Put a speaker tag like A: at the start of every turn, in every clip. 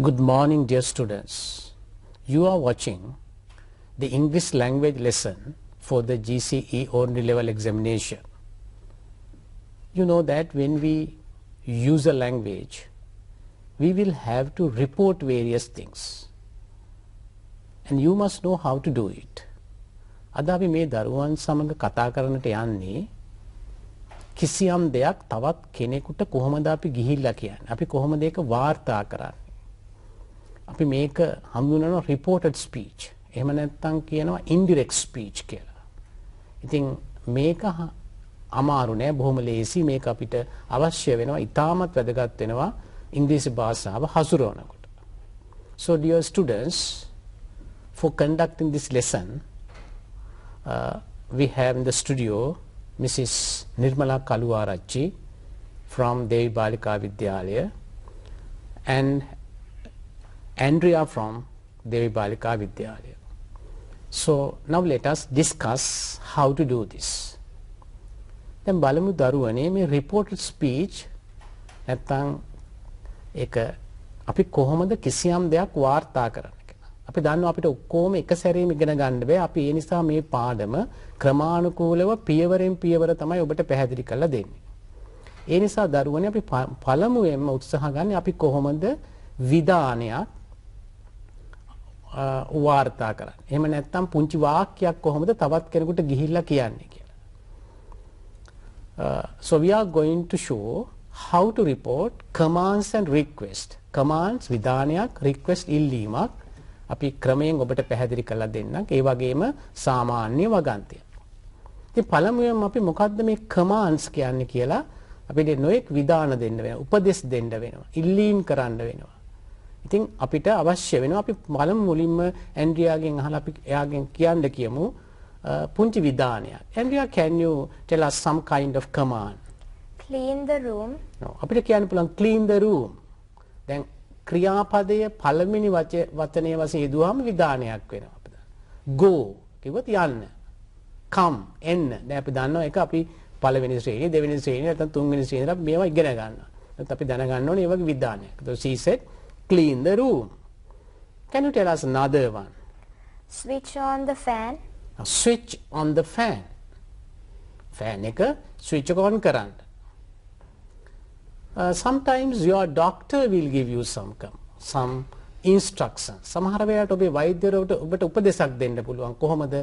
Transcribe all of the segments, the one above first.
A: Good morning, dear students. You are watching the English language lesson for the GCE only level examination. You know that when we use a language, we will have to report various things. And you must know how to do it. අද අපි මේ දරුවන් සමග කතා කරන්නට යන්නේ කිසියම් දෙයක් තවත් කෙනෙකුට කොහොමද අපි ගිහිල්ලා කියන්නේ. අපි කොහොමද ඒක වාර්තා කරන්නේ. අපි මේක හඳුන්වනවා reported speech. එහෙම නැත්නම් කියනවා indirect speech කියලා. ඉතින් මේක අමාරු නෑ, බොහොම ලේසි. මේක අපිට අවශ්‍ය වෙනවා, ඉතාමත් වැදගත් වෙනවා ඉංග්‍රීසි භාෂාව හසුරවනකොට. So dear students, for conducting this lesson, we have in the studio Mrs. Nirmala Kaluarachi from Devi Balika Vidyalaya and Andrea from Devi Balika Vidyalaya. So now let us discuss how to do this. දැන් බලමු දරුවනේ මේ reported speech නැත්නම් ඒක අපි කොහොමද කිසියම් දෙයක් වාර්තා කරන්නේ කියලා. අපි දන්නවා අපිට ඔක්කොම එක සැරේම ඉගෙන ගන්න බෑ. අපි ඒ නිසා මේ පාඩම ක්‍රමානුකූලව පියවරෙන් පියවර තමයි ඔබට පැහැදිලි කරලා දෙන්නේ. ඒ නිසා දරුවනේ අපි පළමුවෙන්ම උත්සාහ ගන්න අපි කොහොමද විධානයක් වාර්තා කරන්නේ. එහෙම නැත්නම් පුංචි වාක්‍යයක් කොහොමද තවත් කෙනෙකුට ගිහිල්ලා කියන්නේ කියලා. So we are going to show how to report commands and request. Commands විධානයක්, request ඉල්ලීමක් අපි ක්‍රමයෙන් ඔබට පැහැදිලි කරලා දෙන්නම්. ඒ වගේම සාමාන්‍ය වගන්තිය. ඉතින් පළමුවෙන්ම අපි මොකද්ද මේ commands කියන්නේ කියලා අපිට නොඑක් විධාන දෙන්න වෙනවා, උපදෙස් දෙන්න වෙනවා, ඉල්ලීම් කරන්න වෙනවා. ඉතින් අපිට අවශ්‍ය වෙනවා අපි මුලින්ම ඇන්ඩ්‍රියාගෙන් අහලා අපි එයාගෙන් කියන්න කියමු පුංචි විධානයක්. Andrea, can you tell us some kind of command?
B: Clean the room.
A: No, අපිට කියන්න පුළුවන් clean the room. දැන් ක්‍රියාපදයේ පළවෙනි වචනය වශයෙන් යෙදුවාම විධානයක් වෙනවා අපිට. Go කිව්වොත් යන්න. Come එන්න. දැන් අපි දන්නවා ඒක අපි පළවෙනි ශ්‍රේණිය, දෙවෙනි ශ්‍රේණිය නැත්නම් තුන්වෙනි ශ්‍රේණියට අපි මේවා ඉගෙන ගන්නවා. නැත්නම් අපි දැනගන්න ඕනේ මේ වගේ විධානයක්. So she said clean the room. Can you tell us another one?
B: Switch on the fan.
A: Now, switch on the fan. Fan එක switch on කරන්න. Sometimes your doctor will give you some instructions. සමහර වෙලාවට ඔබේ වෛද්‍යවරයාට ඔබට උපදෙසක් දෙන්න පුළුවන් කොහොමද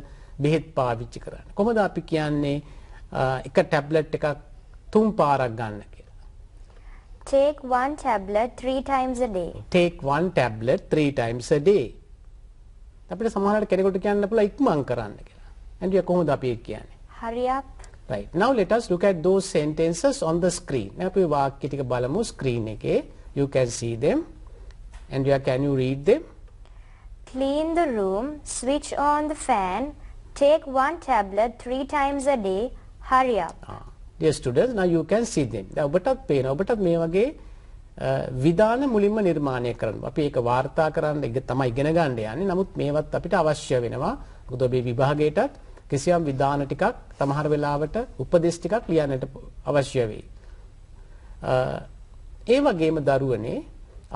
A: බෙහෙත් පාවිච්චි කරන්න. කොහොමද අපි කියන්නේ එක ටැබ්ලට් එකක් 3 පාරක් ගන්න කියලා.
B: Take one tablet 3 times a day.
A: Take one tablet 3 times a day. අපිට සමහරවිට කෙනෙකුට කියන්න පුළුවන් ඉක්මන් කරන්න කියලා. එන්ඩියා කොහොමද අපි ඒක කියන්නේ?
B: Hurry up.
A: Right. Now let us look at those sentences on the screen. අපි වාක්‍ය ටික බලමු screen එකේ. You can see them. Andrea, can you read them?
B: Clean the room, switch on the fan, take one tablet 3 times a day, hurry up.
A: Dear students, now you can see them. දැන් ඔබටත් පේනවා ඔබටත් මේ වගේ විධාන මුලින්ම නිර්මාණය කරන්න. අපි ඒක වාර්තා කරන්න ඒක තමයි ඉගෙන ගන්න යන්නේ. නමුත් මේවත් අපිට අවශ්‍ය වෙනවා. මොකද ඔබේ විභාගයටත් කිසියම් විධාන ටිකක් සමහර වෙලාවට උපදේශ ටිකක් ලියන්නට අවශ්‍ය වෙයි. ඒ වගේම දරුවනේ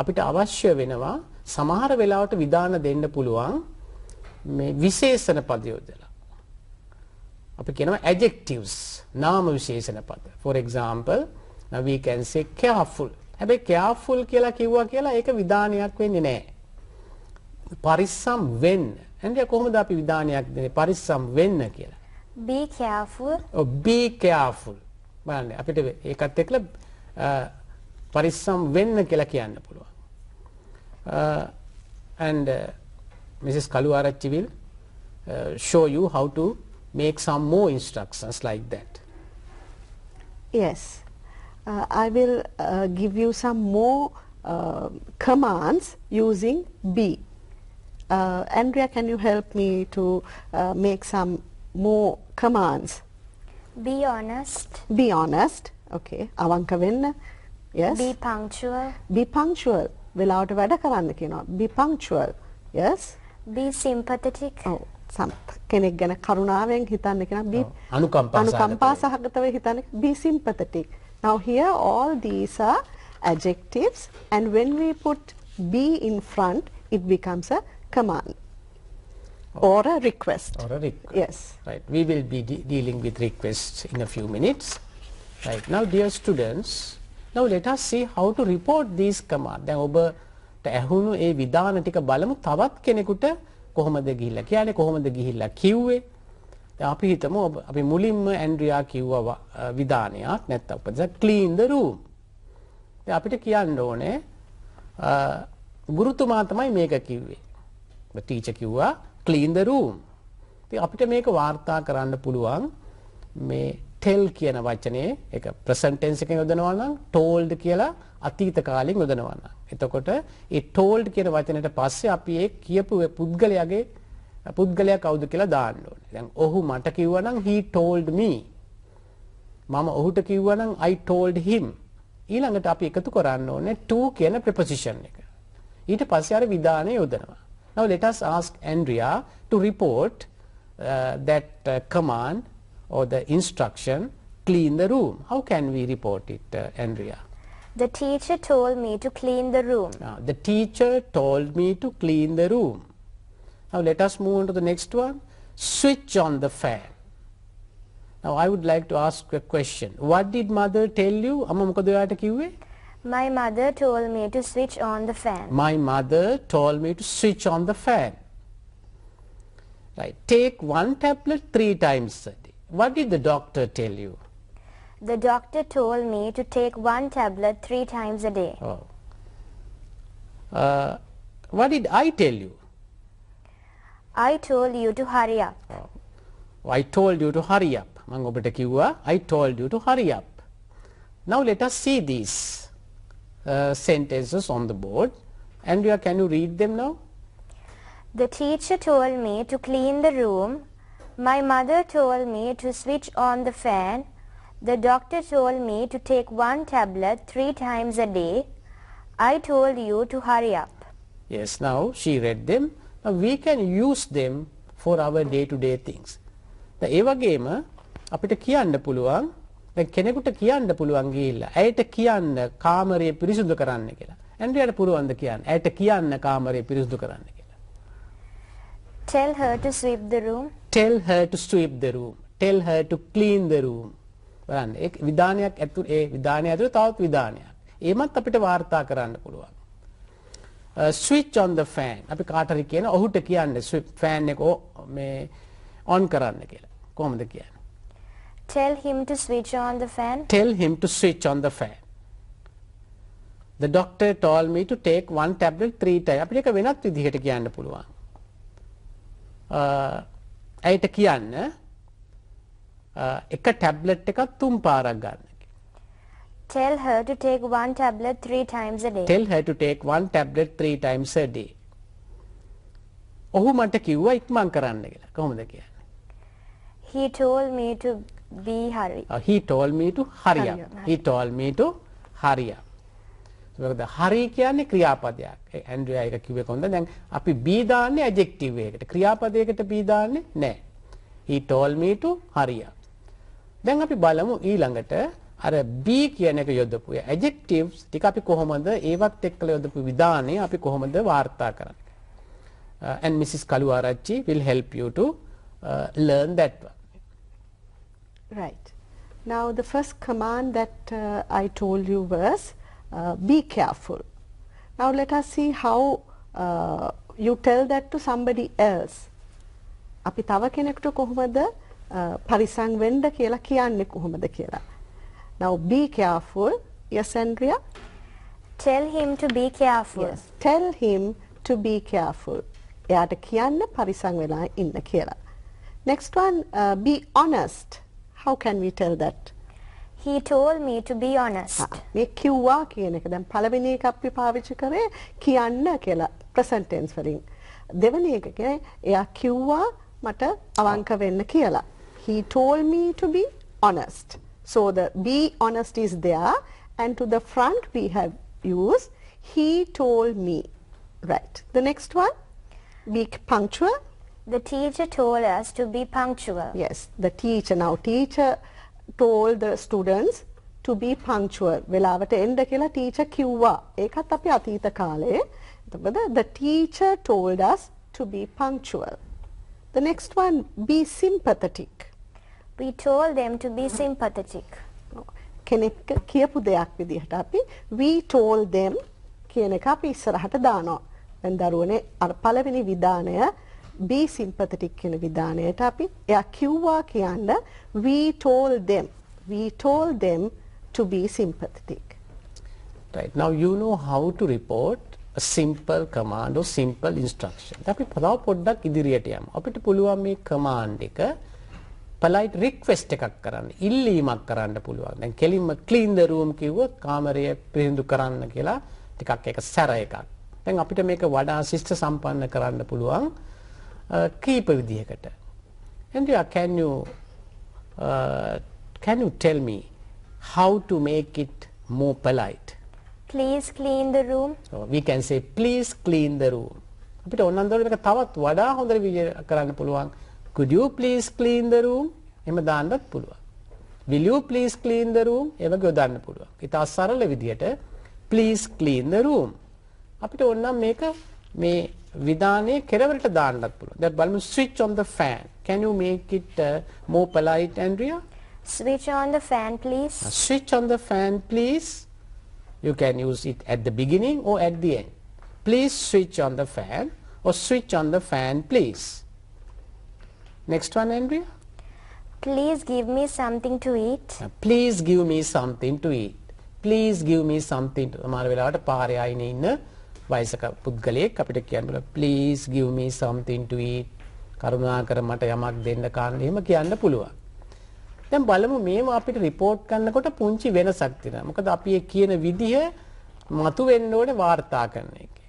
A: අපිට අවශ්‍ය වෙනවා සමහර වෙලාවට විධාන දෙන්න පුළුවන් මේ විශේෂණ පද යොදලා. අපි කියනවා adjectives, නාම විශේෂණ පද. For example, now we can say careful. හැබැයි careful කියලා කිව්වා කියලා ඒක විධානයක් වෙන්නේ නැහැ. පරිස්සම් වෙන්න. එන්නේ කොහොමද අපි විධානයක් දෙන්නේ පරිස්සම් වෙන්න කියලා?
B: Be careful.
A: Oh, be careful. බලන්න අපිට ඒකත් එක්කලා පරිස්සම් වෙන්න කියලා කියන්න පුළුවන්. And Mrs. Kaluarachi will show you how to make some more instructions like that.
C: Yes. I will give you some more commands using be. Andrea, can you help me to make some more commands?
B: Be honest.
C: Be honest. Okay. අවංක වෙන්න. Yes.
B: Be punctual.
C: Be punctual. වෙලාවට වැඩ කරන්න කියනවා. Be punctual. Yes.
B: Be sympathetic.
C: Oh. කෙනෙක් ගැන කරුණාවෙන් හිතන්න කියනවා. Be
A: අනුකම්පා
C: සහගතව හිතන්න. Be sympathetic. Now here all these are adjectives, and when we put be in front, it becomes a command or a request.
A: Or a request.
C: Yes.
A: Right. We will be dealing with requests in a few minutes. Right. Now, dear students, now let us see how to report these commands. දැන් ඔබට ඇහුණු ඒ විධාන ටික බලමු. තවත් කෙනෙකුට කොහොමද ගිහිල්ලා කියන්නේ කොහොමද ගිහිල්ලා කිව්වේ. දැන් අපි හිතමු අපි මුලින්ම ඇන්ඩ්‍රියා කිව්වා විධානයක් නැත්නම් උපදේශ clean the room. දැන් අපිට කියන්න ඕනේ ගුරුතුමා තමයි මේක කිව්වේ. ටීචර් කිව්වා clean the room. ඉතින් අපිට මේක වාර්තා කරන්න පුළුවන් මේ tell කියන වචනේ ඒක present tense එකෙන් යොදනවා නම් told කියලා අතීත කාලෙන් යොදනවා නම්. එතකොට ඒ told කියන වචනෙට පස්සේ අපි ඒ කියපු පුද්ගලයා කවුද කියලා දාන්න ඕනේ. දැන් ඔහු මට කිව්වා නම් he told me. මම ඔහුට කිව්වා නම් I told him. ඊළඟට අපි එකතු කරන්න ඕනේ to කියන preposition එක. ඊට පස්සේ අර විධානය යොදනවා. Now let us ask Andrea to report that command or the instruction clean the room. How can we report it, Andrea?
B: The teacher told me to clean the room.
A: The teacher told me to clean the room. Now let us move on to the next one. Switch on the fan. Now I would like to ask a question. What did mother tell you? Amma මොකද ඔයාට කිව්වේ?
B: My mother told me to switch on the fan.
A: My mother told me to switch on the fan. Right. Take one tablet 3 times a day. What did the doctor tell you?
B: The doctor told me to take one tablet 3 times a day.
A: Oh. What did I tell you?
B: I told you to hurry up.
A: Oh. I told you to hurry up. මම ඔබට කිව්වා I told you to hurry up. Now let us see these sentences on the board. Andrea, can you read them now?
B: The teacher told me to clean the room. My mother told me to switch on the fan. The doctor told me to take one tablet 3 times a day. I told you to hurry up.
A: Yes, now she read them. Now we can use them for our day-to-day things. ඒ වගේම අපිට කියන්න පුළුවන් දැන් කෙනෙකුට කියන්න පුළුවන් ගිහිල්ලා ඇයට කියන්න කාමරය පිරිසිදු කරන්න කියලා. ඇන්ඩ්‍රියාට පුළුවන්ද කියන්න? ඇයට කියන්න කාමරය පිරිසිදු කරන්න කියලා.
B: Tell her to sweep the room.
A: Tell her to sweep the room. Tell her to clean the room. බලන්න ඒ විධානයක් ඇතුළේ ඒ විධානය ඇතුළේ තවත් විධානයක්. ඒමත් අපිට වාර්තා කරන්න පුළුවන්. Switch on the fan. අපි කාට හරි කියන ඔහුට කියන්නේ fan එක මේ on කරන්න කියලා. කොහොමද කියන්නේ?
B: Tell him to switch on the fan.
A: Tell him to switch on the fan. The doctor told me to take one tablet 3 times. අපිට ඒක වෙනත් විදිහට කියන්න පුළුවන්. ඇයට කියන්න එක ටැබ්ලට් එකක් 3 පාරක් ගන්න.
B: Tell her to take one tablet 3 times a day.
A: Tell her to take one tablet 3 times a day. ඔහු මට කිව්වා ඉක්මන් කරන්න කියලා. කොහොමද කියන්නේ?
B: He told me to be hurry.
A: He told me to hurry up. He told me to hurry up. මොකද hurry කියන්නේ ක්‍රියාපදයක්. ඇන්ඩ්‍රියා එක කිව්වේ කොහොමද? දැන් අපි be දාන්නේ adjective එකකට. ක්‍රියාපදයකට be දාන්නේ නැහැ. He told me to hurry up. දැන් අපි බලමු ඊළඟට අර be කියන එක යොදපු adjectives ටික අපි කොහොමද ඒවත් එක්කලා යොදපු විධානය අපි කොහොමද වාර්තා කරන්නේ. And Mrs. Kaluarachchi will help you to learn that one.
C: Right. Now the first command that I told you was be careful. Now let us see how you tell that to somebody else. අපි තව කෙනෙකුට කොහොමද පරිසං වෙන්න කියලා කියන්නේ කොහොමද කියලා. Now be careful. Yes, Andrea?
B: Tell him to be careful.
C: Yes. Tell him to be careful. එයාට කියන්න පරිසං වෙලා ඉන්න කියලා. Next one, be honest. How can we tell that?
B: He told me to be honest.
C: මේ කිව්වා කියන එක දැන් පළවෙනි එක අපි පාවිච්චි කරේ කියන්න කියලා present tense වලින්. දෙවෙනි එක කියන්නේ එයා කිව්වා මට අවංක වෙන්න කියලා. He told me to be honest. So the be honest is there, and to the front we have used he told me. Right. The next one, be punctual.
B: The teacher told us to be punctual.
C: Yes, the teacher. Now teacher told the students to be punctual. වෙලාවට එන්න කියලා teacher කිව්වා. ඒකත් අපි අතීත කාලේ. එතකොට the teacher told us to be punctual. The next one, be sympathetic.
B: We told them to be sympathetic.
C: කෙනෙක් කියපු දෙයක් විදිහට අපි we told them කියන එක අපි ඉස්සරහට දානවා. දැන් දරුවනේ අර පළවෙනි විධානය be sympathetic කියන විධානයට අපි එයා කිව්වා කියන්න we told them to be sympathetic.
A: Right. Now you know how to report a simple command or simple instruction. අපි තව පොඩ්ඩක් ඉදිරියට යමු. අපිට පුළුවන් මේ command එක polite request එකක් කරන්න. ඉල්ලීමක් කරන්න පුළුවන්. දැන් කෙලින්ම clean the room කිව්වොත් කාමරය පිරිසිදු කරන්න කියලා ටිකක් ඒක සැර එකක්. දැන් අපිට මේක වඩා ශිෂ්ට සම්පන්න කරන්න පුළුවන් කීප විදිහකට. Andrea, can you tell me how to make it more polite?
B: Please clean the room.
A: So we can say please clean the room. අපිට ඕනන්දර මේක තවත් වඩා හොඳට විදිහට කරන්න පුළුවන්. Could you please clean the room? එහෙම දාන්නත් පුළුවන්. Will you please clean the room? එහෙම ගොඩන්න පුළුවන්. ඉතා සරල විදිහට please clean the room. අපිට ඕනනම් මේක මේ විධානයේ කෙරවලට දාන්නත් පුළුවන්. දැන් බලමු switch on the fan. Can you make it more polite, Andrea?
B: Switch on the fan, please.
A: Switch on the fan, please. You can use it at the beginning or at the end. Please switch on the fan or switch on the fan, please. Next one, Andrea.
B: Please give me something to eat.
A: Please give me something to eat. Please give me something to සමහර වෙලාවට පාරේ ආයිනේ ඉන්න වයසක පුද්ගලයෙක් අපිට කියන්න බල please give me something to eat. කරුණාකර මට යමක් දෙන්න කාන්න එහෙම කියන්න පුළුවන්. දැන් බලමු මේව අපිට report කරනකොට පුංචි වෙනසක් තියෙනවා. මොකද අපි ඒ කියන විදිහ මතු වෙන්න ඕනේ වාර්තා කරන එකේ.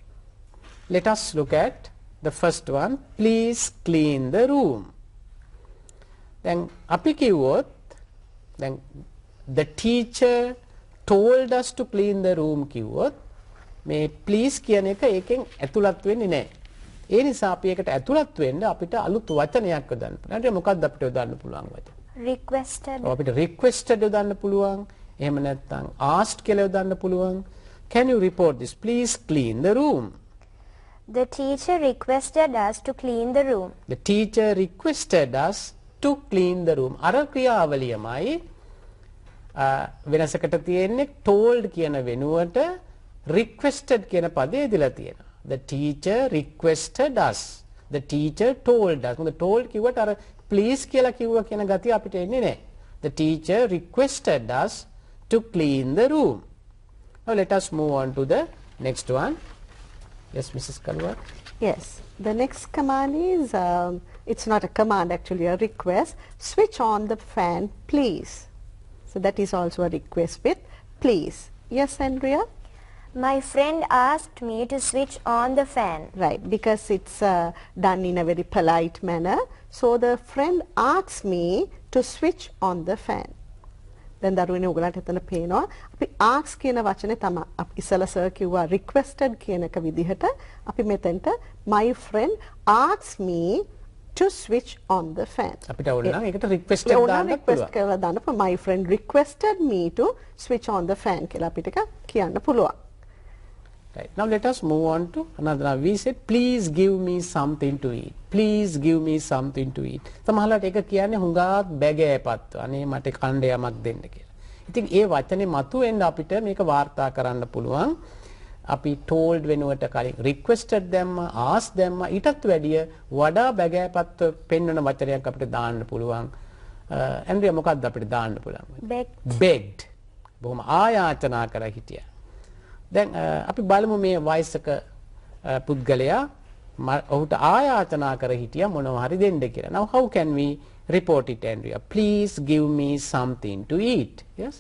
A: Let us look at the first one. Please clean the room. Then අපි කිව්වොත් then the teacher told us to clean the room කිව්වොත් මේ please කියන එක ඒකෙන් ඇතුළත් වෙන්නේ නැහැ. ඒ නිසා අපි ඒකට ඇතුළත් වෙන්න අපිට අලුත් වචනයක් යොදන්න පුළුවන්. ඊට මොකක්ද අපිට යොදන්න පුළුවන් වචන?
B: Requested.
A: අපිට requested යොදන්න පුළුවන්. එහෙම නැත්නම් asked කියලා යොදන්න පුළුවන්. Can you report this? Please clean the room.
B: The teacher requested us to clean the room.
A: The teacher requested us to clean the room. අර ක්‍රියාවලියමයි වෙනසකට තියෙන්නේ told කියන වෙනුවට requested කියන පදේ දීලා තියෙනවා. The teacher requested us. The teacher told us. මොකද told කිව්වට අර please කියලා කිව්වා කියන ගතිය අපිට එන්නේ නැහැ. The teacher requested us to clean the room. Now let us move on to the next one. Yes, Mrs. Kalwar.
C: Yes, the next command is it's not a command, actually a request. Switch on the fan, please. So that is also a request with please. Yes, Andrea?
B: My friend asked me to switch on the fan.
C: Right, because it's done in a very polite manner. So the friend asked me to switch on the fan. Then දරුවනේ ඔයගලන්ට එතන පේනවා අපි ask කියන වචනේ තමයි අපි ඉස්සලා සර් කිව්වා requested කියන එක විදිහට අපි මෙතෙන්ට my friend asked me to switch on the fan.
A: අපිට ඕන නම් ඒකට requested දාන්න පුළුවන්.
C: My friend requested me to switch on the fan කියලා අපිට කියන්න පුළුවන්.
A: Right. Now let us move on to another. Now we said please give me something to eat. Please give me something to eat. සමහරවිට ඒක කියන්නේ හුඟක් බැගෑපත්. අනේ මට කන්න යමක් දෙන්න කියලා. ඉතින් ඒ වචනේ මතුවෙන්න අපිට මේක වාර්තා කරන්න පුළුවන්. අපි told වෙනුවට කලින් requested දැම්ම, asked දැම්ම ඊටත් වැඩිය වඩා බැගෑපත් පෙන්වන වචනයක් අපිට දාන්න පුළුවන්. ඇන්ඩ්‍රියා මොකක්ද අපිට දාන්න පුළුවන්? begged. බොහොම ආයාචනා කර හිටියා. දැන් අපි බලමු මේ වයසක පුද්ගලයා ඔහුට ආයාචනා කර හිටියා මොනවා හරි දෙන්න කියලා. Now how can we report it, Andrea? Please give me something to eat. Yes?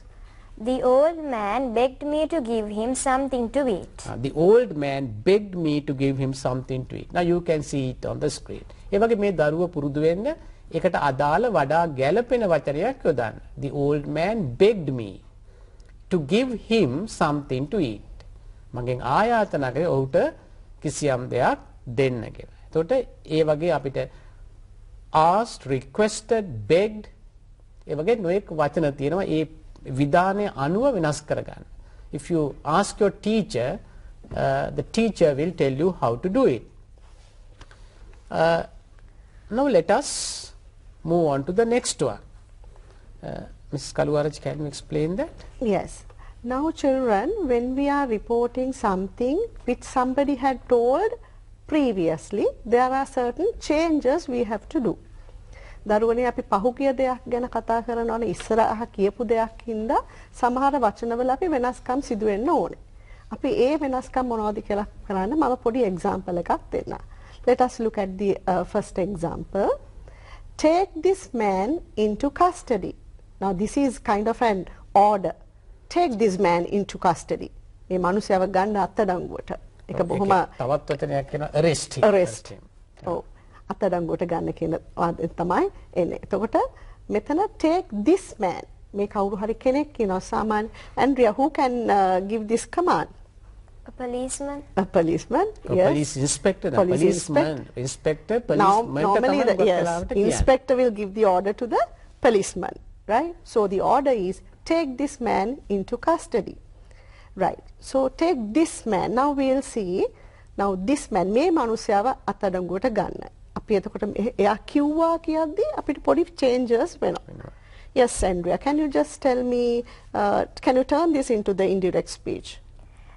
B: The old man begged me to give him something to eat.
A: The old man begged me to give him something to eat. Now you can see it on the screen. ඒ වගේ මේ දරුව පුරුදු වෙන්න ඒකට අදාළ වඩා ගැළපෙන වචනයක් යොදන්න. The old man begged me to give him something to eat. මගෙන් ආයාචනා කරේ ඔහුට කිසියම් දෙයක් දෙන්න කියලා. එතකොට ඒ වගේ අපිට asked, requested, begged ඒ වගේ නොඑක් වචන තියෙනවා. ඒ විධානය අනුව වෙනස් කරගන්න. If you ask your teacher, the teacher will tell you how to do it. Now let us move on to the next one. Mrs. Kaluwaraj, can you explain that?
C: Yes. Now children, when we are reporting something which somebody had told previously, there are certain changes we have to do. දරුවනේ අපි පහුගිය දෙයක් ගැන කතා කරනවනේ ඉස්සරහ කියපු දෙයක් හින්දා සමහර වචනවල අපි වෙනස්කම් සිදු වෙන්න ඕනේ. අපි ඒ වෙනස්කම් මොනවද කියලා කරන්න මම පොඩි example එකක් දෙන්න. Let us look at the first example. Take this man into custody. Now this is kind of an order. Take this man into custody. මේ මිනිහව ගන්න අත්අඩංගුවට. ඒක බොහොම
A: තවත් වචනයක් කියනවා arrest.
C: Arrest. ඔව්. අත්අඩංගුවට ගන්න කියන තමයි එන්නේ. එතකොට මෙතන take this man මේ කවුරු හරි කෙනෙක් කියනවා සාමාන්‍ය Andrea, who can give this command?
B: A policeman.
C: A policeman.
A: A
C: Yes.
A: police inspector, a
C: Police
A: policeman, inspector,
C: Now
A: policeman.
C: normally the inspector will give the order to the policeman, right? So the order is take this man into custody, right? So take this man. Now we will see. Now this man මේ මනුස්සයව අත්අඩංගුවට ගන්න. අපි එතකොට එයා කිව්වා කියද්දි අපිට පොඩි changes වෙනවා. Yes, Andrea, can you just tell me, can you turn this into the indirect speech?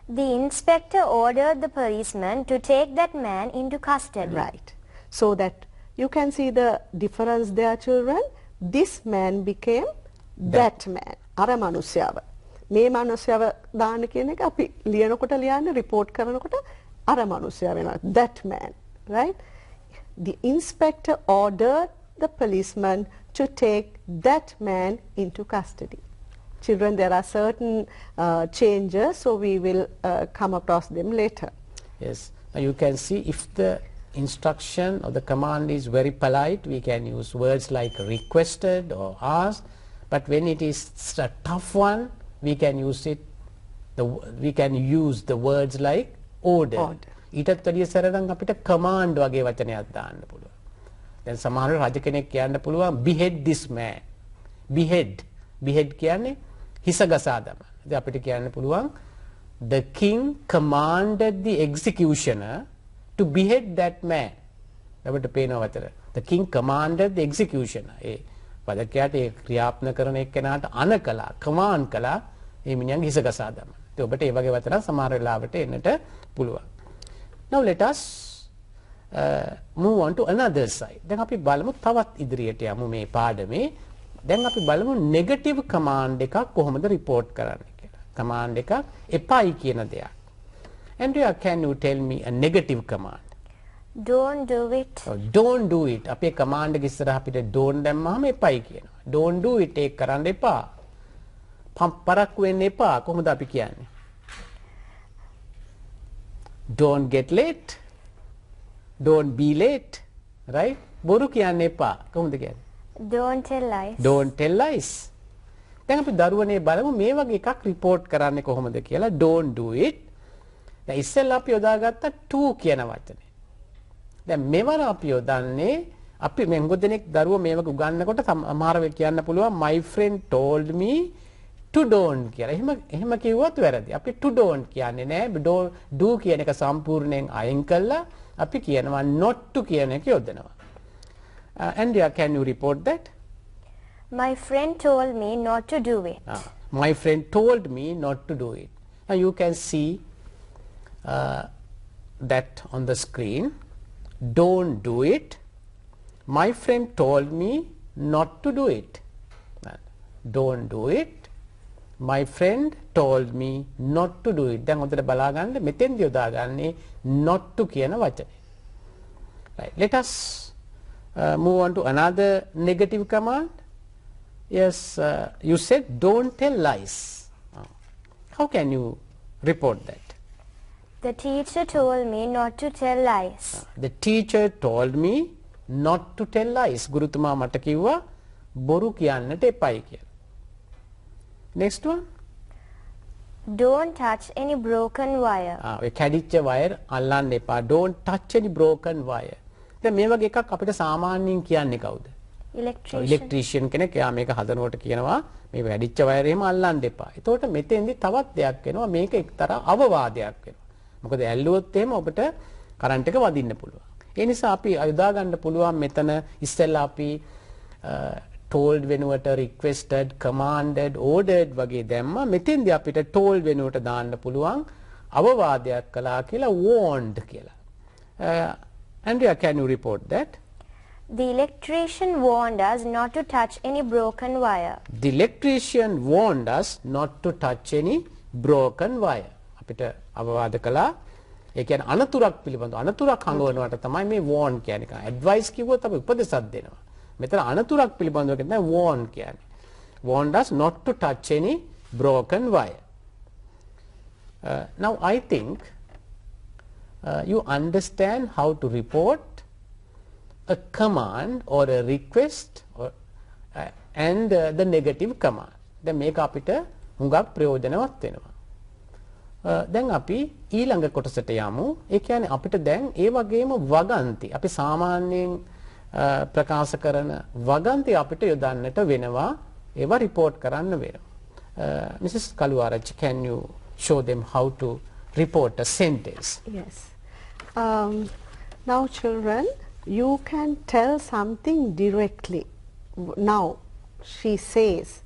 B: The inspector ordered the policeman to take that man into custody.
C: Right. So that you can see the difference there, children. This man became that man. අර මනුස්සයව. මේ මනුස්සයව දාන්න කියන එක අපි ලියනකොට ලියන්නේ report කරනකොට අර මනුස්සයා වෙනවා. That man, right? The inspector ordered the policeman to take that man into custody. Children, there are certain changes, so we will come across them later.
A: Yes. Now you can see if the instruction or the command is very polite, we can use words like requested or asked. But when it is a tough one, we can use the words like order. ඊටත් වැඩිය සරලව අපිට command වගේ වචනයක් දාන්න පුළුවන්. දැන් සමහර රජ කෙනෙක් කියන්න පුළුවන් behead this man. behead කියන්නේ හිස ගසා දමන. ඉතින් අපිට කියන්න පුළුවන් the king commanded the executioner to behead that man. අපිට පේනවා වතර. The king commanded the executioner. ඒ වදකයාට ඒ ක්‍රියාත්මක කරන එක්කෙනාට අණ කළා, command කළා ඒ මිනිහාගේ හිස ගසා දමන. ඉතින් ඔබට ඒ වගේ වචන සමහර වෙලාවට එන්නට පුළුවන්. Now let us move on to another side. දැන් අපි බලමු තවත් ඉදිරියට යමු මේ පාඩමේ. දැන් අපි බලමු negative command එකක් කොහොමද report කරන්න කියලා. command එකක් එපයි කියන දෙයක්. Andrea, can you tell me a negative command?
B: Don't do it.
A: Oh, don't do it. අපේ command එක ඉස්සරහ අපිට don't දැම්මම එපයි කියනවා. Don't do it ඒක කරන්න එපා. පරක්කු වෙන්න එපා. කොහොමද අපි කියන්නේ? Don't get late. Don't be late. Right? බොරු කියන්න එපා. කොහොමද කියන්නේ?
B: Don't tell lies.
A: Don't tell lies. දැන් අපි දරුවනේ බලමු මේ වගේ එකක් report කරන්නේ කොහොමද කියලා. Don't do it. දැන් ඉස්සෙල්ලා අපි යොදාගත්ත to කියන වචනේ. දැන් මෙවර අපි යොදන්නේ අපි මේ මොකද දෙනෙක් දරුවෝ මේ වගේ උගන්වනකොට සමහර වෙලාවට කියන්න පුළුවන් my friend told me to don't කියලා. එහෙම කිව්වොත් වැරදි. අපි to don't කියන්නේ නෑ. do කියන එක සම්පූර්ණයෙන් අයින් කළා අපි කියනවා not to කියන එක යොදනවා. Andrea, can you report that?
B: My friend told me not to do it.
A: My friend told me not to do it. Now you can see that on the screen. Don't do it. My friend told me not to do it. Don't do it. My friend told me not to do it. දැන් හොඳට බලා ගන්න මෙතෙන්දී යොදාගන්නේ not to කියන වචනේ. Right. Let us move on to another negative command. Yes, you said don't tell lies. How can you report that?
B: The teacher told me not to tell lies.
A: The teacher told me not to tell lies. ගුරුතුමා මට කිව්වා බොරු කියන්නට එපයි කියලා. Next one.
B: Don't touch any broken wire.
A: ඔය කැඩිච්ච wire අල්ලන්න එපා. Don't touch any broken wire. දැන් මේ වගේ එකක් අපිට සාමාන්‍යයෙන් කියන්නේ කවුද?
B: Electrician.
A: Electrician කෙනෙක් එයා මේක හදනකොට කියනවා මේ වැඩිච්ච වයර් එහෙම අල්ලන්න එපා. එතකොට මෙතෙන්දි තවත් දෙයක් වෙනවා. මේක එක්තරා අවවාදයක් වෙනවා. මොකද ඇල්ලුවොත් එහෙම ඔබට කරන්ට් එක වදින්න පුළුවන්. ඒ නිසා අපි යොදා ගන්න පුළුවන් මෙතන ඉස්සෙල්ලා අපි told වෙනුවට requested, commanded, ordered වගේ දැම්මා. මෙතෙන්දි අපිට told වෙනුවට දාන්න පුළුවන් අවවාදයක් කළා කියලා warned කියලා. Andrea, can you report that?
B: The electrician warned us not to touch any broken wire.
A: The electrician warned us not to touch any broken wire. අපිට අවවාද කළා. ඒ කියන්නේ අනතුරක් පිළිබඳව අනතුරක් හංගවනවට තමයි මේ warn කියන්නේ. advice කිව්වොත් අපි උපදෙසක් දෙනවා. මෙතන අනතුරක් පිළිබඳව කියන්නේ warn කියන්නේ. warned us not to touch any broken wire. Now I think you understand how to report a command or a request or, and the negative command. දැන් මේක අපිට හුඟක් ප්‍රයෝජනවත් වෙනවා. දැන් අපි ඊළඟ කොටසට යමු. ඒ කියන්නේ අපිට දැන් ඒ වගේම වගන්ති අපි සාමාන්‍යයෙන් ප්‍රකාශ කරන වගන්ති අපිට යොදන්නට වෙනවා. ඒවා report කරන්න වෙනවා. Mrs. Kaluarachchi, can you show them how to report a sentence?
C: Yes. Now children, you can tell something directly. Now she says,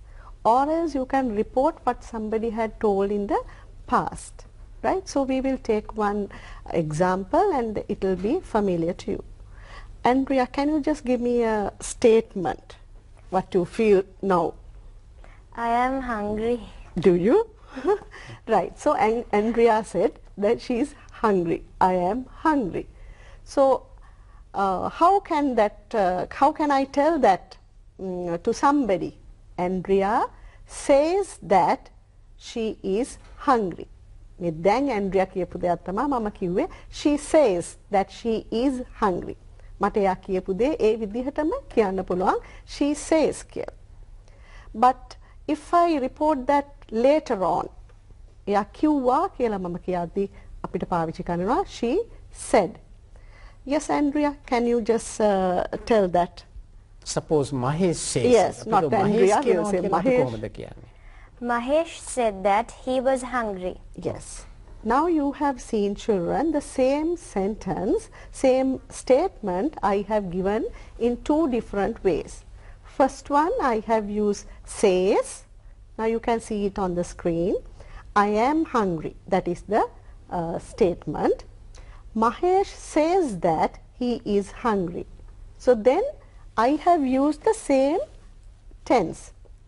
C: or else you can report what somebody had told in the past, right? So we will take one example and it will be familiar to you. Andrea, can you just give me a statement, what you feel now?
B: I am hungry.
C: Do you? Right. So Andrea said that she is hungry. I am hungry. So how can I tell that to somebody? Andrea says that she is hungry. මේ දැන් Andrea කියපු දෙයක් තමයි මම කිව්වේ she says that she is hungry. මට එයා කියපු දේ ඒ විදිහටම කියන්න පුළුවන් she says කියලා. But if I report that later on එයා කිව්වා කියලා මම කියද්දි අපිට පාවිච්චි කරනවා she said. Yes, Andrea, can you just tell that?
A: Suppose Mahesh says.
C: Yes, not Andrea, we will say Mahesh.
B: Mahesh said that he was hungry.
C: Yes. Now you have seen children the same sentence, same statement I have given in two different ways. First one I have used says. Now you can see it on the screen. I am hungry. That is the statement. Mahesh says that he is hungry. So then I have used the same tense.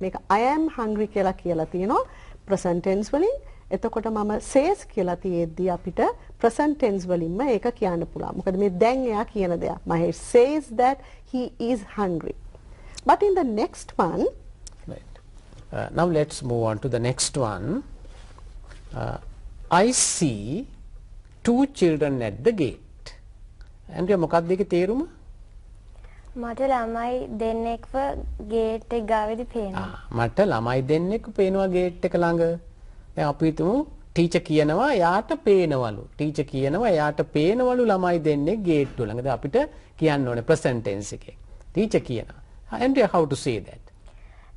C: මේක I am hungry කියලා තියෙනවා present tense වලින්. එතකොට මම says කියලා තියෙද්දි අපිට present tense වලින්ම ඒක කියන්න පුළුවන්. මොකද මේ දැන් එයා කියන දෙයක්. Mahesh says that he is hungry. But in the next one,
A: right. Now let's move on to the next one. I see two children at the gate. Andrea, මොකක්ද ඒකේ තේරුම?
B: මට ළමයි දෙන්නෙක්ව ගේට් එක ගාවේදී පේනවා.
A: මට ළමයි දෙන්නෙක් පේනවා ගේට් එක ළඟ. දැන් අපි හිතමු ටීචර් කියනවා එයාට පේනවලු. ටීචර් කියනවා එයාට පේනවලු ළමයි දෙන්නෙක් ගේට්ටුව ළඟ. දැන් අපිට කියන්න ඕනේ present tense එකේ. ටීචර් කියනවා. Andrea, how to say that?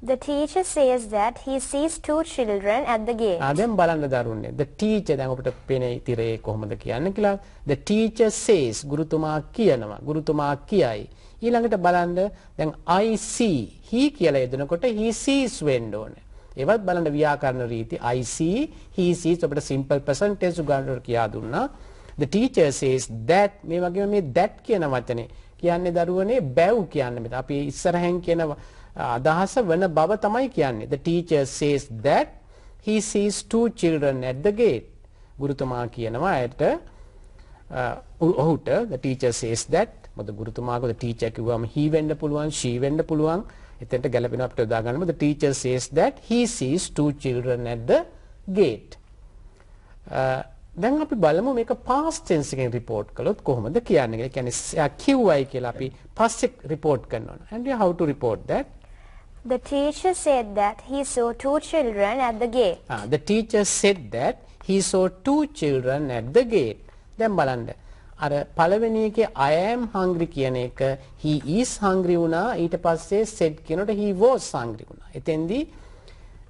B: The teacher says that he sees two children at the gate.
A: දැන් බලන්න දරුවනේ. The teacher දැන් අපිට පේන ඉතිරේ කොහොමද කියන්නේ කියලා. The teacher says ගුරුතුමා කියනවා. ගුරුතුමා කියයි. ඊළඟට බලන්න දැන් I see he කියලා යෙදෙනකොට he sees වෙන්න ඕනේ. ඒවත් බලන්න ව්‍යාකරණ රීති I see he sees අපිට simple present tense උගන්වන්නට කියා දුන්නා. The teacher says that මේ වගේම මේ that කියන වචනේ කියන්නේ දරුවනේ බැව් කියන්නේ මෙතන අපි ඉස්සරහෙන් කියන අදහස වෙන බව තමයි කියන්නේ. The teacher says that he sees two children at the gate. ගුරුතුමා කියනවා ඇයට ඔහුට the teacher says that මොකද ගුරුතුමාගේ teacher කිව්වම he වෙන්න පුළුවන් she වෙන්න පුළුවන්. එතෙන්ට ගැලපෙනවා අපිට යොදා ගන්න. The teacher says that he sees two children at the gate. දැන් අපි බලමු මේක past tense එකෙන් report කළොත් කොහොමද කියන්නේ. ඒ කියන්නේ කිව්වයි කියලා අපි පස්සේ report කරනවා. And how to report that?
B: The teacher said that he saw two children at the gate.
A: The teacher said that he saw two children at the gate. දැන් බලන්න. අර පළවෙනි එකේ I am hungry කියන එක he is hungry වුණා. ඊට පස්සේ said කියනකොට he was hungry වුණා. එතෙන්දී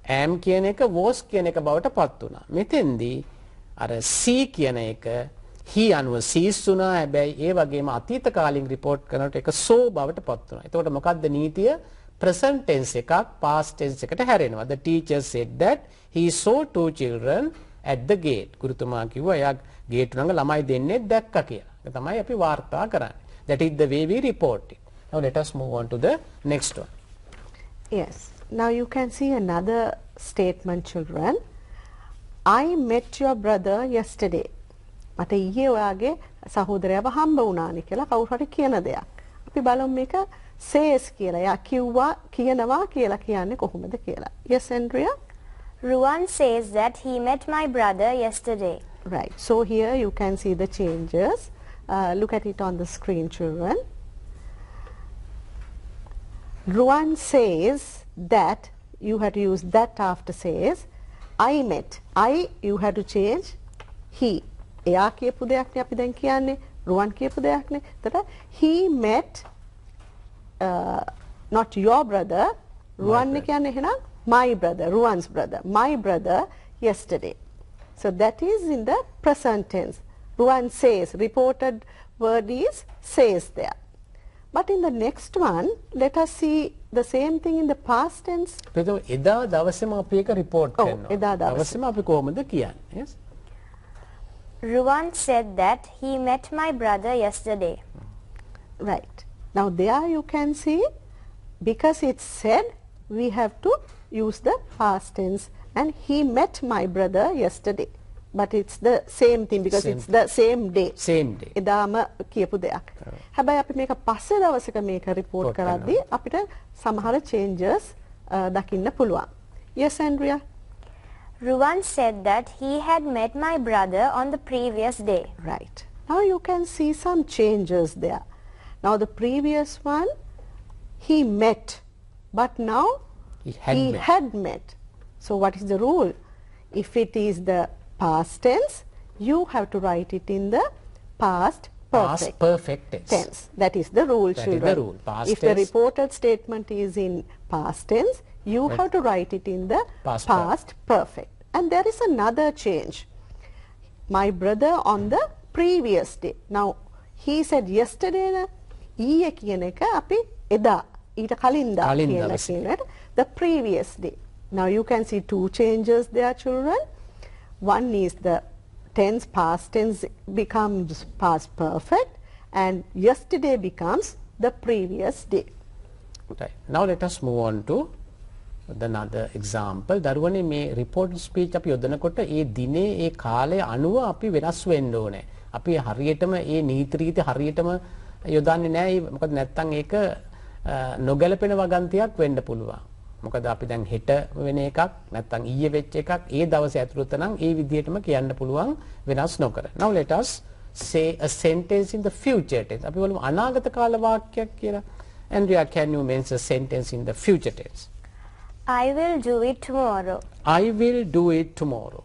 A: am කියන එක was කියන එක බවට පත් වුණා. මෙතෙන්දී අර C කියන එක he අනුව sees වුණා. හැබැයි ඒ වගේම අතීත කාලින් report කරනකොට ඒක saw බවට පත් වුණා. එතකොට මොකක්ද නීතිය? present tense එකක් past tense එකට හැරෙනවා. The teacher said that he saw two children at the gate. ගුරුතුමා කිව්වා එයා ගේට් ළඟ ළමයි දෙන්නෙක් දැක්කා කියලා. ඒක තමයි අපි වාර්තා කරන්නේ. That is the way we report it. Now let us move on to the next one.
C: Yes. Now you can see another statement, children. I met your brother yesterday. මට ඊයේ ඔයාගේ සහෝදරයව හම්බ වුණානි කියලා කවුරු හරි කියන දෙයක්. අපි බලමු මේක says කියලා. යා කිව්වා කියනවා කියලා කියන්නේ කොහොමද කියලා. Yes, Andrea?
B: Ruan says that he met my brother yesterday.
C: Right. So here you can see the changes. Look at it on the screen, children. Ruan says that, you had to use that after says. I met. I, you had to change he. එයා කියපු දෙයක් නේ අපි දැන් කියන්නේ. Ruan කියපු දෙයක් නේ. එතකොට he met not your brother. Ruan නේ කියන්නේ එහෙනම් my brother, Ruan's brother. My brother yesterday. So that is in the present tense. Ruan says, reported word is says there. But in the next one, let us see the same thing in the past tense.
A: එදා දවසේම අපි ඒක report කරනවා.
C: එදා දවසේ.
A: දවසේම අපි කොහොමද කියන්නේ? Yes.
B: Ruan said that he met my brother yesterday.
C: Right. Now there you can see, because it's said, we have to use the past tense, and he met my brother yesterday. But it's the same thing because
A: Same
C: it's the same day.
A: Same day.
C: එදාම කියපු දෙයක්. හැබැයි අපි මේක පස්සේ දවසක මේක report කරද්දී අපිට සමහර changes දකින්න පුළුවන්. Yes, Andrea?
B: Ruan said that he had met my brother on the previous day.
C: Right. Now you can see some changes there. Now the previous one, he met, but now
A: He had met.
C: So what is the rule? If it is the past tense, you have to write it in the past
A: perfect
C: tense. That is the rule,
A: That
C: children.
A: is the rule. Past
C: if the
A: tense.
C: reported statement is in past tense, you have to write it in the
A: Past
C: perfect. And there is another change. My brother on the previous day. Now he said yesterday na ඊයේ කියන එක අපි එදා ඊට කලින් දා කියලා කියනට the previous day. Now you can see two changes there, children. One is the tense, past tense becomes past perfect, and yesterday becomes the previous day.
A: Right. Now let us move on to another example. දරුවනේ මේ report speech අපි යොදනකොට ඒ දිනේ ඒ කාලය අනුව අපි වෙනස් වෙන්න ඕනේ. අපි හරියටම ඒ නීති රීති හරියටම යොදන්නේ නැහැ. මොකද නැත්තම් ඒක නොගැලපෙන වගන්තියක් වෙන්න පුළුවන්. මොකද අපි දැන් හෙට වෙන එකක් නැත්තම් ඊයේ වෙච්ච එකක් ඒ දවසේ ඇතුළත නම් ඒ විදිහටම කියන්න පුළුවන් වෙනස් නොකර. Now let us say a sentence in the future tense. අපි බලමු අනාගත කාල වාක්‍යයක් කියලා. Andrea, can you mention a sentence in the future tense?
B: I will do it tomorrow.
A: I will do it tomorrow.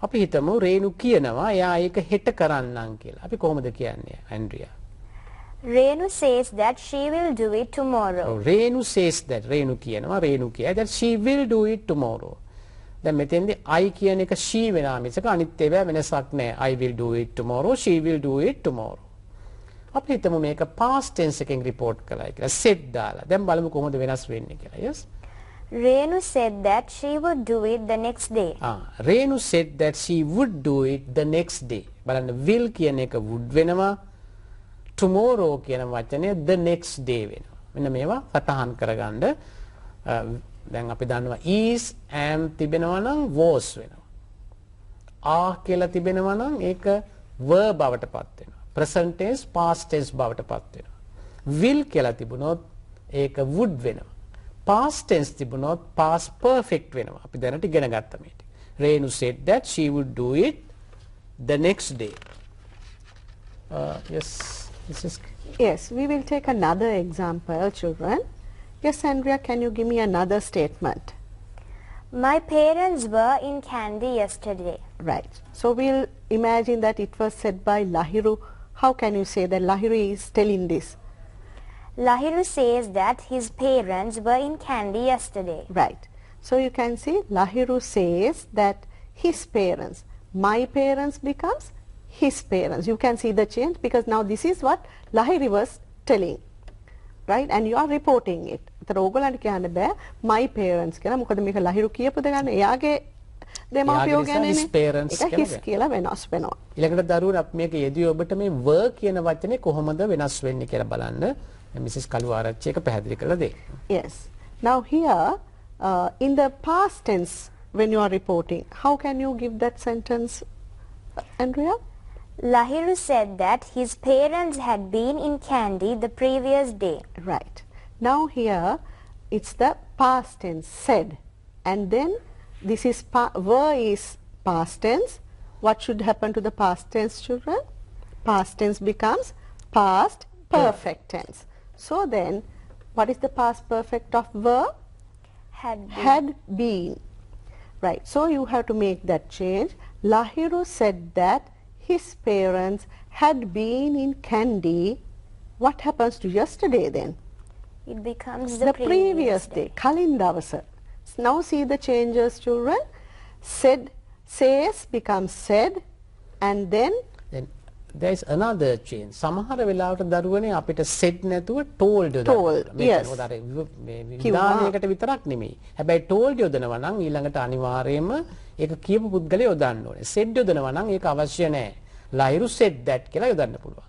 A: අපි හිතමු රේණු කියනවා එයා ඒක හෙට කරන්නම් කියලා. අපි කොහොමද කියන්නේ, Andrea?
B: Renu says that she will do it tomorrow.
A: Oh, Renu says that. Renu කියනවා රේණු කියයි that she will do it tomorrow. දැන් මෙතෙන්දී I කියන එක she වෙනා මිසක අනිත් ඒවා වෙනසක් නැහැ. I will do it tomorrow, she will do it tomorrow. අපි හිතමු මේක past tense එකෙන් report කළා කියලා. said දාලා. දැන් බලමු කොහොමද වෙනස් වෙන්නේ කියලා. Yes.
B: Renu said that she would do it the next day.
A: Renu said that she would do it the next day. බලන්න will කියන එක would වෙනවා. tomorrow කියන වචනය the next day වෙනවා. මෙන්න මේවා සටහන් කරගන්න. දැන් අපි දන්නවා is am තිබෙනවා නම් was වෙනවා. are කියලා තිබෙනවා නම් ඒක verb බවට පත් වෙනවා. present tense past tense බවට පත් වෙනවා. will කියලා තිබුණොත් ඒක would වෙනවා. past tense තිබුණොත් past perfect වෙනවා. අපි දැනට ඉගෙන ගත්ත මේ ටික. Renu said that she would do it the next day. Yes.
C: Yes, we will take another example, children. Yes, Andrea, can you give me another statement?
B: My parents were in Kandy yesterday.
C: Right. So we'll imagine that it was said by Lahiru. How can you say that Lahiru is telling this?
B: Lahiru says that his parents were in Kandy yesterday.
C: Right. So you can see Lahiru says that his parents, my parents becomes his parents. You can see the change because now this is what Lahiri was telling, right? And you are reporting it. ඒතර ඕගොල්ලන්ට කියන්න බෑ my parents කියලා. මොකද මේක ලහිරු කියපු ද ගන්න එයාගේ දෙමාපියෝ ගැනනේ.
A: his parents
C: ඒක his කියලා වෙනස් වෙනවා.
A: ඊළඟට දරුවෝ අපි මේක යෙදුවේ ඔබට මේ were කියන වචනේ කොහොමද වෙනස් වෙන්නේ කියලා බලන්න. මිසස් කළු ආරච්චි එක පැහැදිලි කරලා දෙන්න.
C: Yes. Now here in the past tense when you are reporting, how can you give that sentence, Andrea?
B: Lahiru said that his parents had been in Kandy the previous day.
C: Right. Now here it's the past tense said, and then this is were is past tense. What should happen to the past tense, children? Past tense becomes past perfect tense. So then what is the past perfect of were? Had been. Right. So you have to make that change. Lahiru said that his parents had been in Kandy. What happens to yesterday then?
B: It becomes
C: the previous day. Kalin dawasa. Now see the changes, children. Said, says becomes said, and then
A: there is another change. සමහර වෙලාවට දරුවනේ අපිට said නැතුව told යොදනවා.
C: Told, yes.
A: මේ විධානයකට විතරක් නෙමෙයි. හැබැයි told යොදනවා නම් ඊළඟට අනිවාර්යයෙන්ම ඒක කියපු පුද්ගලයා යොදන්න ඕනේ. said යොදනවා නම් ඒක අවශ්‍ය නැහැ. ලහිරු said that කියලා යොදන්න පුළුවන්.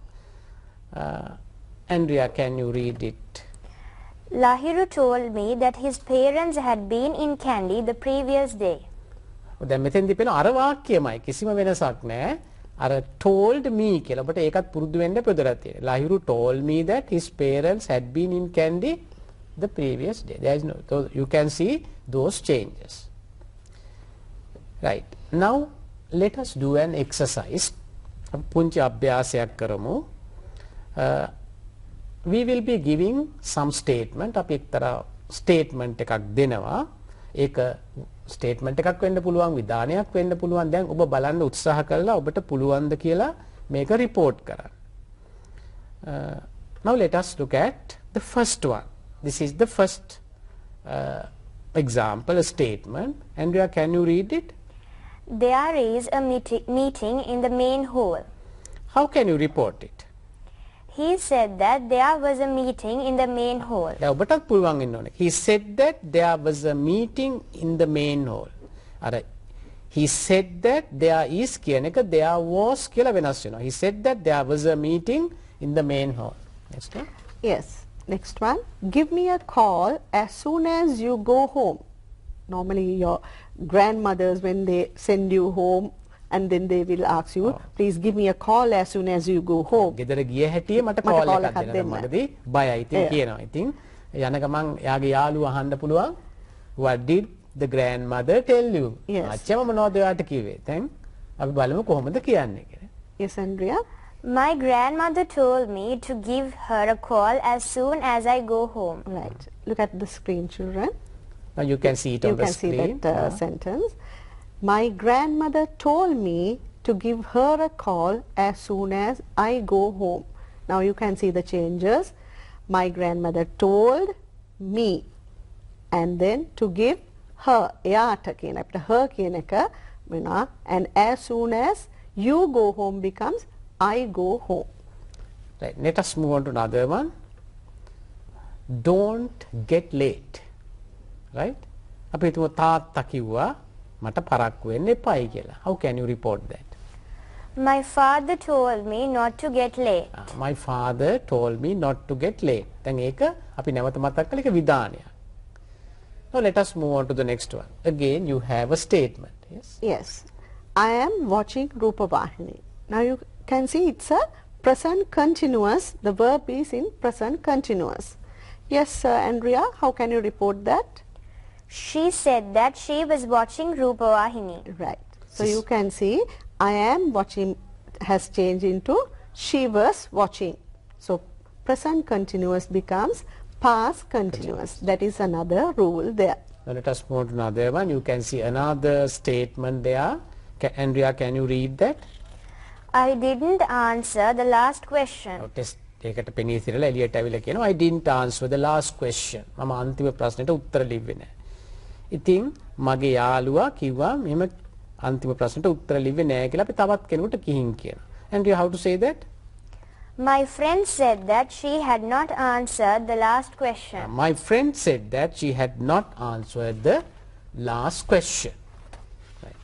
A: Andrea, can you read it?
B: Lahiru told me that his parents had been in Kandy the previous day.
A: දැන් මෙතෙන්දී පේන අර වාක්‍යයමයි කිසිම වෙනසක් නැහැ. අර told me කියලා ඔබට ඒකත් පුරුදු වෙන්න පොදලා තියෙනවා. Lahiru told me that his parents had been in Kandy the previous day. There is no, so you can see those changes. Right. Now let us do an exercise. පුංචි අභ්‍යාසයක් කරමු. We will be giving some statement. අපි එක්තරා statement එකක් දෙනවා. ඒක statement එකක් වෙන්න පුළුවන්, විධානයක් වෙන්න පුළුවන්. දැන් ඔබ බලන්න උත්සාහ කළා ඔබට පුළුවන්ද කියලා මේක report කරන්න. Now let us look at the first one. This is the first example, a statement. Andrea, can you read it?
B: There is a meeting in the main hall.
A: How can you report it?
B: He said that there was a meeting in the main hall.
A: දැන් ඔබටත් පුළුවන් වෙන්න ඕනේ. He said that there was a meeting in the main hall. අර he said that there is කියන එක there was කියලා වෙනස් වෙනවා. He said that there was a meeting in the main hall. Next one.
C: Yes. Next one. Give me a call as soon as you go home. Normally your grandmothers, when they send you home, and then they will ask you, please give me a call as soon as you go home.
A: ගෙදර ගිය හැටියේ මට call එකක් දෙන්න. මගදී බයයි. ඉතින් කියනවා. ඉතින් යන ගමන් එයාගේ යාළුවා අහන්න පුළුවන්, what did the grandmother tell you? අච්චම මොනවද ඔයාට කිව්වේ? දැන් අපි බලමු කොහොමද කියන්නේ කියලා.
C: Yes, Andrea.
B: My grandmother told me to give her a call as soon as I go home.
C: Right. Look at the screen, children.
A: Now you can see it on the screen.
C: You can see that sentence. My grandmother told me to give her a call as soon as I go home. Now you can see the changes. My grandmother told me, and then to give her. එයාට කියන අපිට her කියන එක වෙනවා, and as soon as you go home becomes I go home.
A: Right. Let us move on to another one. Don't get late. Right? අපි හිතමු තාත්තා කිව්වා මට පරක්කු වෙන්න එපායි කියලා. How can you report that?
B: My father told me not to get late.
A: My father told me not to get late. දැන් ඒක අපි නැවත මතක් කළ එක විධානයක්. Now let us move on to the next one. Again you have a statement. Yes?
C: Yes. I am watching Rupavahini. Now you can see it's a present continuous. The verb is in present continuous. Yes, Andrea, how can you report that?
B: She said that she was watching Rupavahini.
C: Right. So you can see I am watching has changed into she was watching. So present continuous becomes past continuous. That is another rule there.
A: Now let us move to another one. You can see another statement there. Andrea, can you read that?
B: I didn't answer the last question.
A: Test ඒකට පෙනී සිරලා එළියට ඇවිල්ලා කියනවා I didn't answer the last question. මම අන්තිම ප්‍රශ්නෙට උත්තර ලිව්වේ නැහැ. ඉතින් මගේ යාළුවා කිව්වා මෙහෙම අන්තිම ප්‍රශ්නට උත්තර ලිව්වේ නැහැ කියලා අපි තවත් කෙනෙකුට කිහින් කියනවා. And you have to say that?
B: My friend said that she had not answered the last question.
A: My friend said that she had not answered the last question. Right.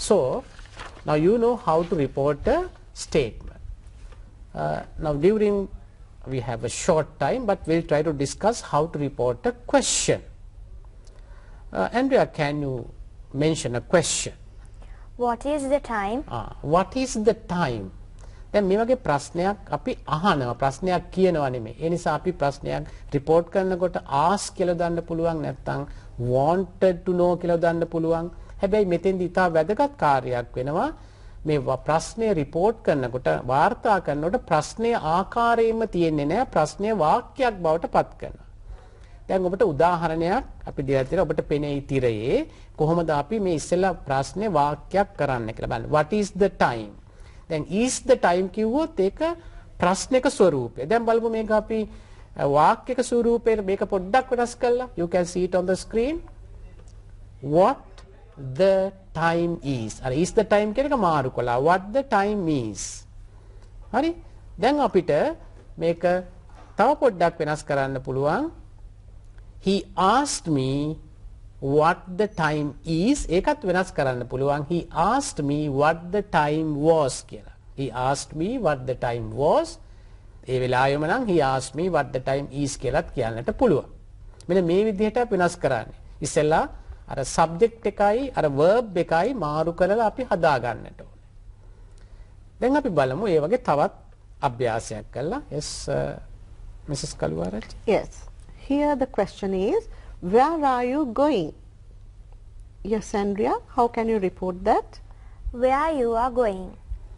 A: So, now you know how to report a statement. Now during, we have a short time, but we'll try to discuss how to report a question. Andrea, can you mention a question?
B: What is the time?
A: What is the time? දැන් මේ වගේ ප්‍රශ්නයක් අපි අහනවා, ප්‍රශ්නයක් කියනවා නෙමෙයි. ඒ නිසා අපි ප්‍රශ්නයක් report කරනකොට ask කියලා දාන්න පුළුවන්, නැත්නම් wanted to know කියලා දාන්න පුළුවන්. හැබැයි මෙතෙන්දි ඉතා වැදගත් කාර්යයක් වෙනවා. මේ ප්‍රශ්නය report කරනකොට, වාර්තා කරනකොට ප්‍රශ්නයේ ආකාරයෙන්ම තියෙන්නේ නැහැ, ප්‍රශ්නය වාක්‍යයක් බවට පත් කරනවා. දැන් ඔබට උදාහරණයක් අපි දෙලා තියෙනවා. ඔබට පෙනෙයි තිරයේ කොහොමද අපි මේ ඉස්සෙල්ලා ප්‍රශ්නේ වාක්‍යයක් කරන්න කියලා බලන්න. What is the time? දැන් is the time කිව්වොත් ඒක ප්‍රශ්නික ස්වරූපය. දැන් බලමු මේක අපි වාක්‍යක ස්වරූපයෙන් මේක පොඩ්ඩක් වෙනස් කළා. You can see it on the screen. What the time is. අර is the time කියන එක මාරු කළා. What the time is. හරි? දැන් අපිට මේක තව පොඩ්ඩක් වෙනස් කරන්න පුළුවන්. He asked me what the time is. ඒකත් වෙනස් කරන්න පුළුවන්. He asked me what the time was කියලා. He asked me what the time was. ඒ වෙලාවෙම නම් he asked me what the time is කියලාත් කියන්නට පුළුවන්. මෙන්න මේ විදිහට වෙනස් කරන්නේ. ඉස්සෙල්ලා අර subject එකයි අර verb එකයි මාරු කරලා අපි හදා ගන්නට ඕනේ. දැන් අපි බලමු ඒ වගේ තවත් අභ්‍යාසයක් කරලා. Yes, Mrs. Kaluwaraj.
C: Yes. Here the question is, where are you going? Yes, Andrea, how can you report that?
B: Where you are going?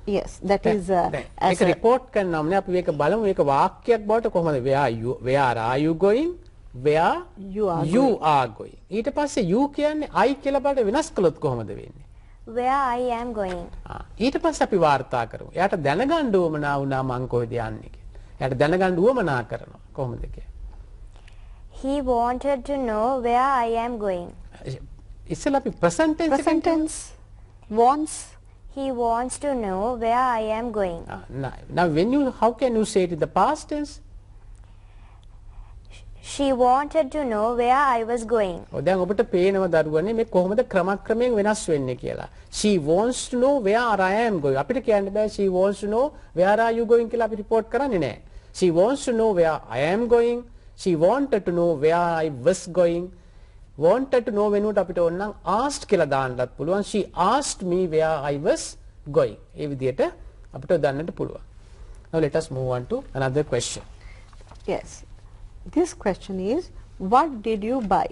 C: Yes, that is
A: as a report කරනවා නේ අපි මේක බලමු මේක වාක්‍යයක් බවට කොහොමද where are you going? Where you are going. ඊට පස්සේ you කියන්නේ I කියලා බලට වෙනස් කළොත් කොහොමද වෙන්නේ?
B: Where I am going.
A: ඊට පස්සේ අපි වාර්තා කරමු. එයාට දැනගන්න උවමනා වුණා මං කොහෙද යන්නේ කියලා. එයාට දැනගන්න උවමනා කරනවා. කොහොමද කියන්නේ?
B: He wanted to know where I am going.
A: ඉස්සෙල්ලා අපි present tense
C: wants.
B: He wants to know where I am going.
A: Now when you, how can you say it in the past tense?
B: She wanted to know where I was going.
A: දැන් ඔබට පේනවා දරුවනේ මේ කොහොමද ක්‍රමක්‍රමයෙන් වෙනස් වෙන්නේ කියලා. She wants to know where I am going. අපිට කියන්න බෑ she wants to know where are you going කියලා අපි report කරන්නේ නැහැ. She wants to know where I am going. She wanted to know where I was going. Wanted to know වෙනුවට අපිට ඕන නම් asked කියලා දාන්නත් පුළුවන්. She asked me where I was going. ඒ විදිහට අපිට දාන්නට පුළුවන්. Now let us move on to another question.
C: Yes. This question is, what did you buy?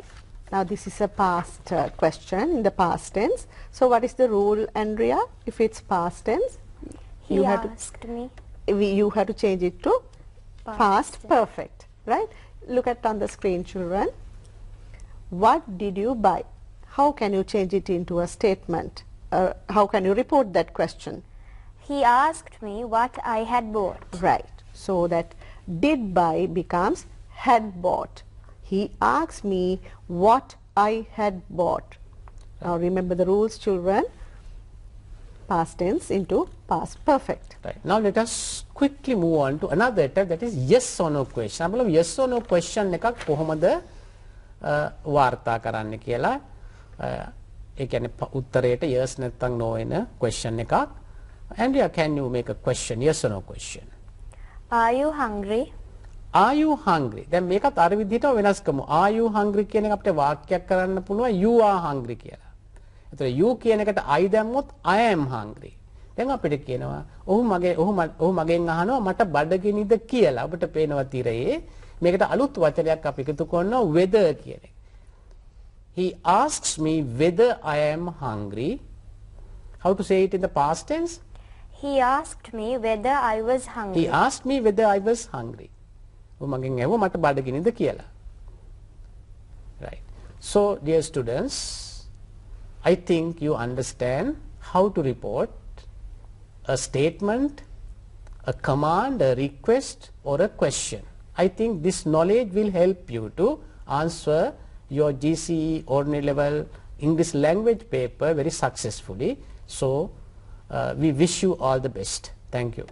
C: Now this is a past question in the past tense. So what is the rule, Andrea? If it's past tense,
B: He asked me.
C: You have to change it to past perfect, right? Look at on the screen, children. What did you buy? How can you change it into a statement? How can you report that question?
B: He asked me what I had bought.
C: Right. So that did buy becomes had bought. He asked me what I had bought. Now remember the rules, children. Past tense into past perfect.
A: Right. Now let us quickly move on to another type, that is yes or no question. අපල yes or no question එකක් කොහොමද වාර්තා කරන්න කියලා. ඒ කියන්නේ උත්තරයට yes නැත්නම් no වෙන question එකක්. Andrea, can you make a question, yes or no question?
B: Are you hungry?
A: Are you hungry? දැන් මේකත් අර විදිහටම වෙනස් කරමු. Are you hungry කියන එක අපිට වාක්‍යයක් කරන්න පුළුවන් you are hungry කියලා. එතකොට you කියන එකට I දැම්මොත් I am hungry. දැන් අපිට කියනවා ඔහු මගෙන් අහනවා මට බඩගිනිද කියලා. ඔබට පේනවා තිරේ මේකට අලුත් වචනයක් අපි එකතු කරනවා whether කියන එක. He asks me whether I am hungry. How to say it in the past tense?
B: He asked me whether I was hungry.
A: He asked me whether I was hungry. ඔහු මගෙන් ඇහුවා මට බඩගිනිද කියලා. Right. So dear students, I think you understand how to report a statement, a command, a request or a question. I think this knowledge will help you to answer your GCE ordinary level English language paper very successfully. So we wish you all the best. Thank you.